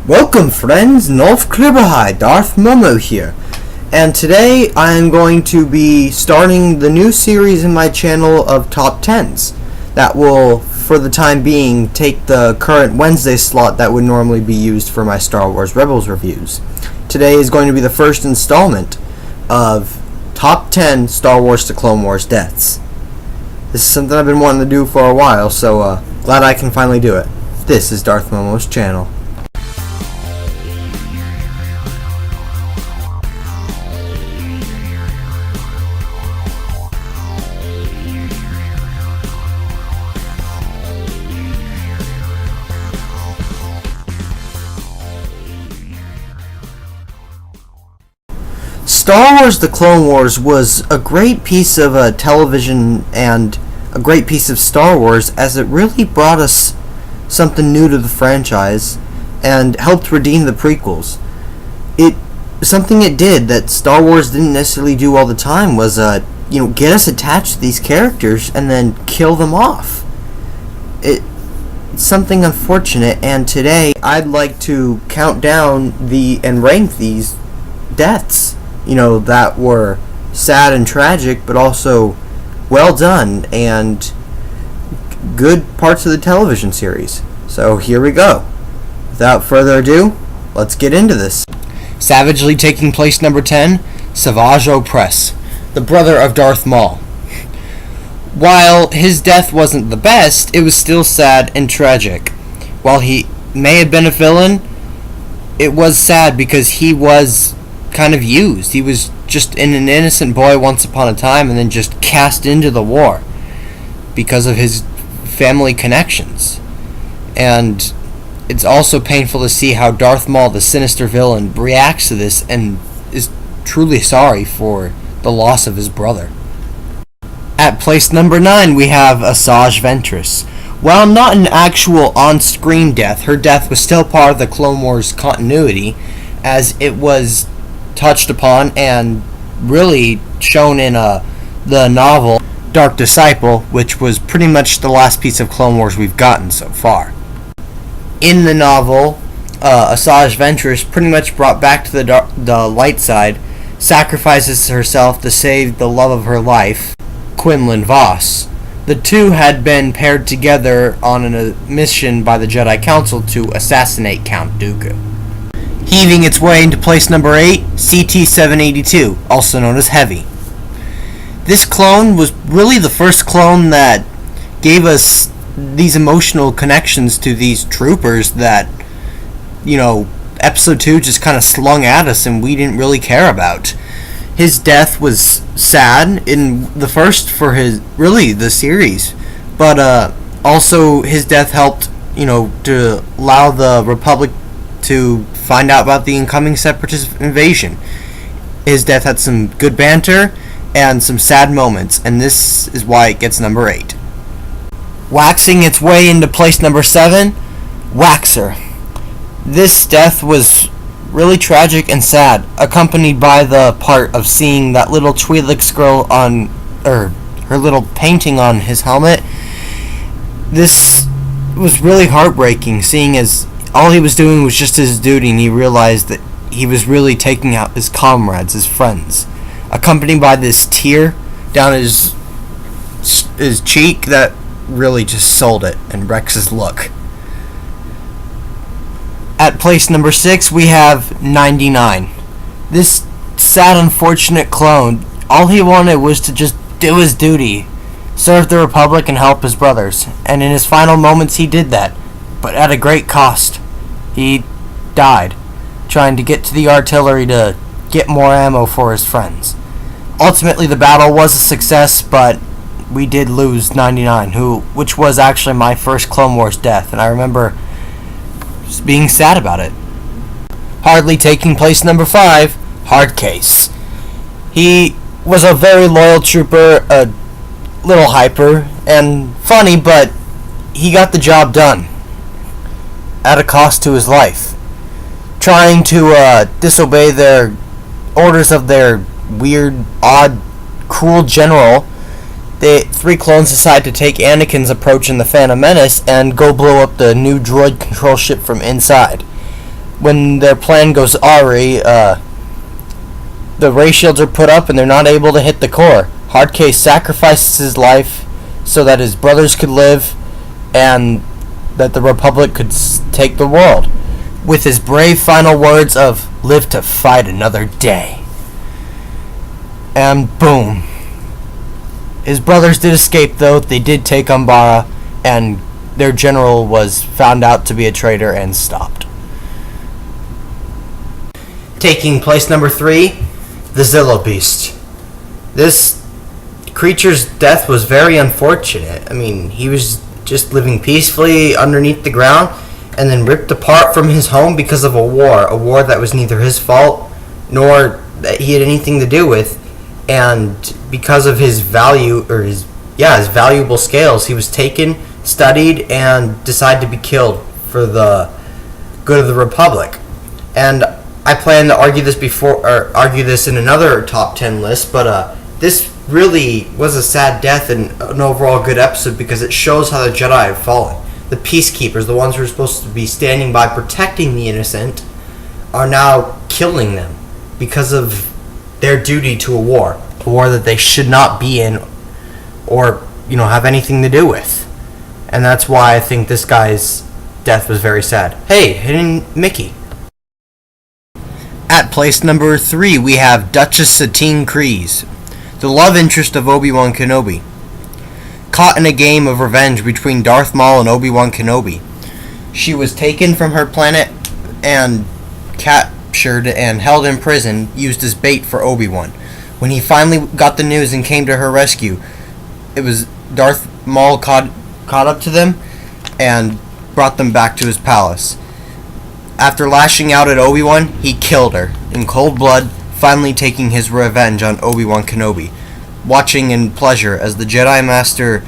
Welcome friends, Nolf Klibberhai, Darth Momo here, and today I am going to be starting the new series in my channel of top 10s that will, for the time being, take the current Wednesday slot that would normally be used for my Star Wars Rebels reviews. Today is going to be the first installment of top 10 Star Wars to Clone Wars deaths. This is something I've been wanting to do for a while, so glad I can finally do it. This is Darth Momo's channel. Star Wars The Clone Wars was a great piece of television and a great piece of Star Wars, as it really brought us something new to the franchise and helped redeem the prequels. Something it did that Star Wars didn't necessarily do all the time was get us attached to these characters and then kill them off. It's something unfortunate, and today I'd like to count down and rank these deaths. That were sad and tragic, but also well done and good parts of the television series. So here we go. Without further ado, let's get into this. Savagely taking place number 10, Asajj Ventress, the brother of Darth Maul. While his death wasn't the best, it was still sad and tragic. While he may have been a villain, it was sad because he was kind of used. He was just an innocent boy once upon a time and then just cast into the war because of his family connections. And it's also painful to see how Darth Maul, the sinister villain, reacts to this and is truly sorry for the loss of his brother. At place number 9, we have Asajj Ventress. While not an actual on-screen death, her death was still part of the Clone Wars continuity, as it was touched upon and really shown in the novel Dark Disciple, which was pretty much the last piece of Clone Wars we've gotten so far. In the novel, Asajj Ventress, pretty much brought back to the light side, sacrifices herself to save the love of her life, Quinlan Vos. The two had been paired together on a mission by the Jedi Council to assassinate Count Dooku. Heaving its way into place number 8, CT-782, also known as Heavy. This clone was really the first clone that gave us these emotional connections to these troopers that, Episode 2 just kind of slung at us and we didn't really care about. His death was sad in the first for the series, but also his death helped, to allow the Republic to find out about the incoming Separatist invasion. His death had some good banter and some sad moments, and this is why it gets number 8. Waxing its way into place number 7, Waxer. This death was really tragic and sad, accompanied by the part of seeing that little Twi'lek girl her little painting on his helmet. This was really heartbreaking, seeing as all he was doing was just his duty, and he realized that he was really taking out his comrades, his friends, accompanied by this tear down his cheek that really just sold it and wrecks his look. At place number 6, we have 99. This sad, unfortunate clone, all he wanted was to just do his duty, serve the Republic and help his brothers, and in his final moments he did that, but at a great cost. He died trying to get to the artillery to get more ammo for his friends. Ultimately, the battle was a success, but we did lose 99, which was actually my first Clone Wars death, and I remember just being sad about it. Hardly taking place number 5, Hardcase. He was a very loyal trooper, a little hyper and funny, but he got the job done at a cost to his life. Trying to disobey their orders of their weird, odd, cruel general, the 3 clones decide to take Anakin's approach in the Phantom Menace and go blow up the new droid control ship from inside. when their plan goes awry, the ray shields are put up and they're not able to hit the core. Hardcase sacrifices his life so that his brothers could live and that the Republic could take the world, with his brave final words of "live to fight another day." And boom. His brothers did escape, though. They did take Umbara, and their general was found out to be a traitor and stopped. Taking place number 3, the Zillobeast. This creature's death was very unfortunate. I mean, he was just living peacefully underneath the ground and then ripped apart from his home because of a war that was neither his fault nor that he had anything to do with. And because of his his valuable scales, he was taken, studied, and decided to be killed for the good of the Republic. And I plan to argue this in another top 10 list, but this really was a sad death and an overall good episode because it shows how the Jedi have fallen. The peacekeepers, the ones who are supposed to be standing by protecting the innocent, are now killing them because of their duty to a war that they should not be in or have anything to do with. And that's why I think this guy's death was very sad. Hey, hidden Mickey. At place number 3, we have Duchess Satine, the love interest of Obi-Wan Kenobi. Caught in a game of revenge between Darth Maul and Obi-Wan Kenobi, she was taken from her planet and captured and held in prison, used as bait for Obi-Wan. When he finally got the news and came to her rescue, it was Darth Maul caught up to them and brought them back to his palace. After lashing out at Obi-Wan, he killed her in cold blood, finally taking his revenge on Obi-Wan Kenobi, watching in pleasure as the Jedi Master,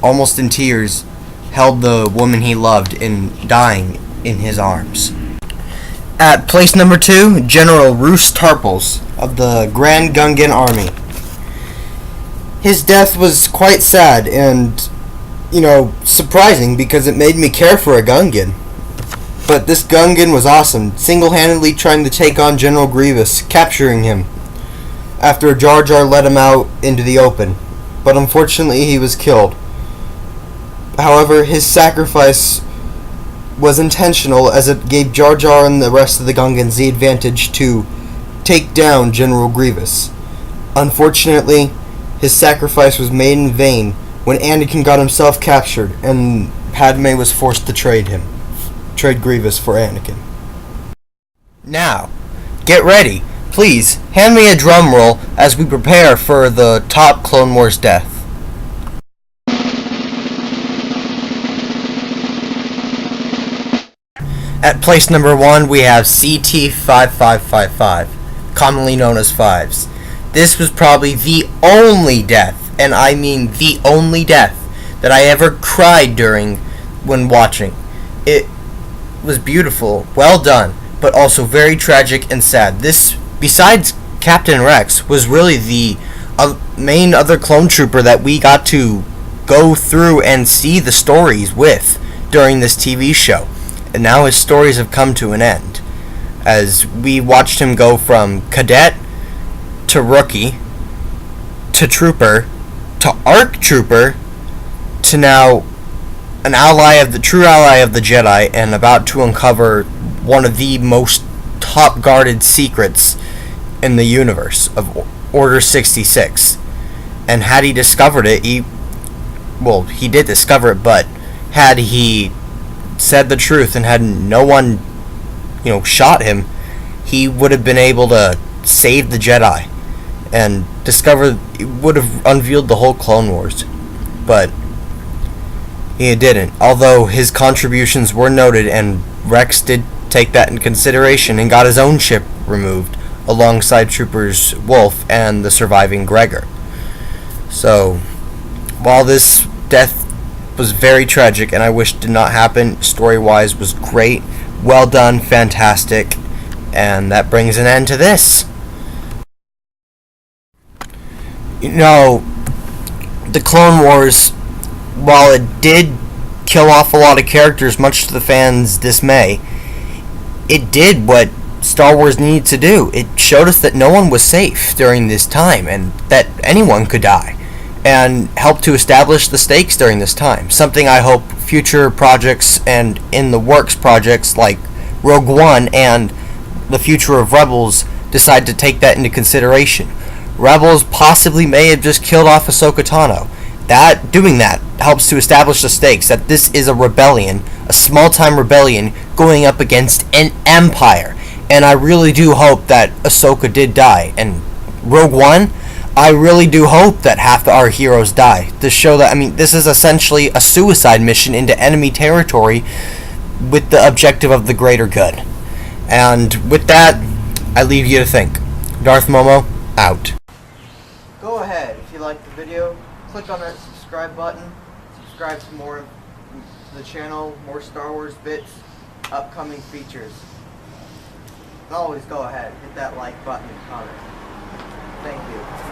almost in tears, held the woman he loved in dying in his arms. At place number 2, General Roose Tarpals of the Grand Gungan Army. His death was quite sad and, surprising because it made me care for a Gungan. But this Gungan was awesome, single-handedly trying to take on General Grievous, capturing him after Jar Jar let him out into the open. But unfortunately, he was killed. However, his sacrifice was intentional, as it gave Jar Jar and the rest of the Gungans the advantage to take down General Grievous. Unfortunately, his sacrifice was made in vain when Anakin got himself captured and Padme was forced to trade Grievous for Anakin. Now, get ready. Please, hand me a drum roll as we prepare for the top Clone Wars death. At place number 1, we have CT-5555, commonly known as Fives. This was probably the only death, and I mean the only death, that I ever cried during when watching. It was beautiful, well done, but also very tragic and sad. This, besides Captain Rex, was really the main other clone trooper that we got to go through and see the stories with during this TV show. And now his stories have come to an end, as we watched him go from cadet to rookie to trooper to ARC trooper to now an true ally of the Jedi, and about to uncover one of the most top guarded secrets in the universe of Order 66. And had he discovered it, he did discover it, but had he said the truth and had no one, shot him, he would have been able to save the Jedi and would have unveiled the whole Clone Wars. But he didn't, although his contributions were noted, and Rex did take that in consideration and got his own ship removed alongside Troopers Wolf and the surviving Gregor. So, while this death was very tragic and I wish did not happen, story-wise was great, well done, fantastic, and that brings an end to this. The Clone Wars, while it did kill off a lot of characters, much to the fans' dismay, it did what Star Wars needed to do. It showed us that no one was safe during this time and that anyone could die, and helped to establish the stakes during this time. Something I hope future projects and in the works projects like Rogue One and the future of Rebels decide to take that into consideration. Rebels possibly may have just killed off Ahsoka Tano. Doing that helps to establish the stakes that this is a rebellion, a small-time rebellion going up against an empire. And I really do hope that Ahsoka did die. And Rogue One, I really do hope that half our heroes die. To show that, this is essentially a suicide mission into enemy territory with the objective of the greater good. And with that, I leave you to think. Darth Momo, out. Go ahead, if you liked the video, click on that subscribe button. Subscribe to more to the channel, more Star Wars bits, upcoming features. And always go ahead, hit that like button and comment. Thank you.